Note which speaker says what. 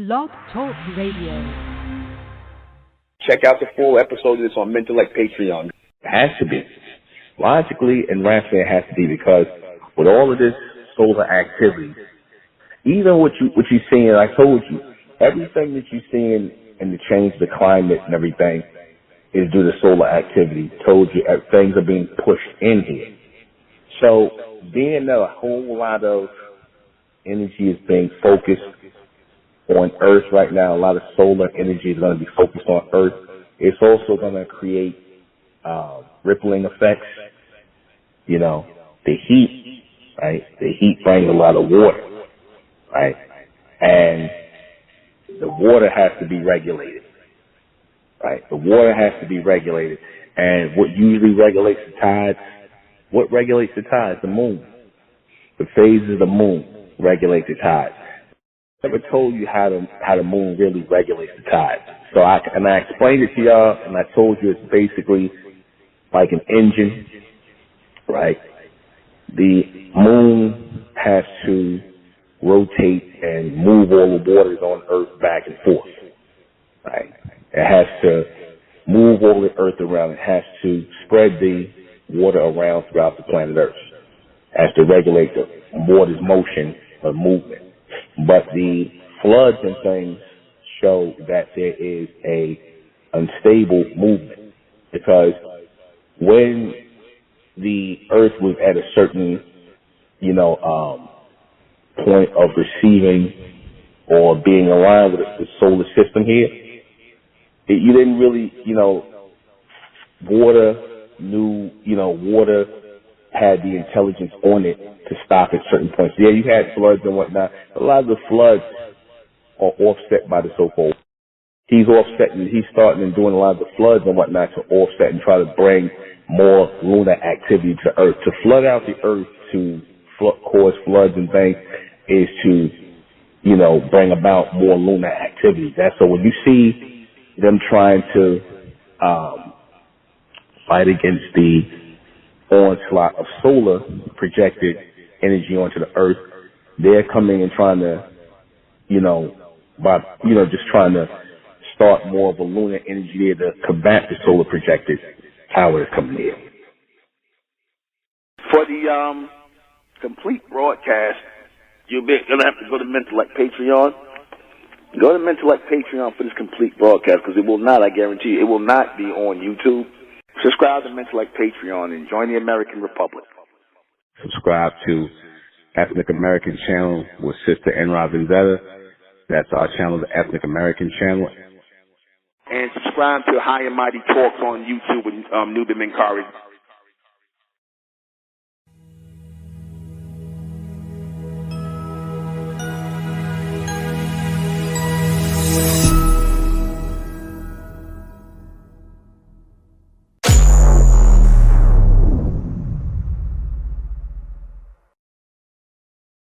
Speaker 1: Blog Talk Radio.
Speaker 2: Check out the full episode of this on MENTELLECT Patreon. It has to be. Logically and rationally, it has to be, because with all of this solar activity, even what you're seeing, I told you, everything that you're seeing in the change of the climate and everything is due to solar activity. Told you, things are being pushed in here. So being that a whole lot of energy is being focused on Earth right now, a lot of solar energy is going to be focused on Earth. It's also going to create rippling effects. You know, the heat, right? The heat brings a lot of water, right? And the water has to be regulated, right? The water has to be regulated. And what usually regulates the tides? What regulates the tides? The moon. The phases of the moon regulate the tides. I never told you how the moon really regulates the tides. So I explained it to y'all, and I told you it's basically like an engine, right? The moon has to rotate and move all the waters on Earth back and forth, right? It has to move all the Earth around. It has to spread the water around throughout the planet Earth. It has to regulate the water's motion or movement. But the floods and things show that there is a unstable movement, because when the Earth was at a certain, point of receiving or being aligned with the solar system here, you didn't really, water had the intelligence on it to stop at certain points. Yeah, you had floods and whatnot. A lot of the floods are offset by the so-called. He's offsetting, he's starting and doing a lot of the floods and whatnot to offset and try to bring more lunar activity to Earth. To flood out the Earth, to cause floods and things, is to, bring about more lunar activity. That's so when you see them trying to fight against the onslaught of solar projected energy onto the Earth, they're coming and trying to, just trying to start more of a lunar energy there to combat the solar projected power that's coming in.
Speaker 3: For the complete broadcast, you're going to have to go to MENTELLECT Patreon. Go to MENTELLECT Patreon for this complete broadcast, because it will not, I guarantee you, it will not be on YouTube. Subscribe to MENTELLECT Patreon and join the American Republic.
Speaker 2: Subscribe to Ethnic American Channel with Sister N.R. Vendetta. That's our channel, the Ethnic American Channel.
Speaker 3: And subscribe to High and Mighty Talks on YouTube with NUBEN MENKARAYZZ.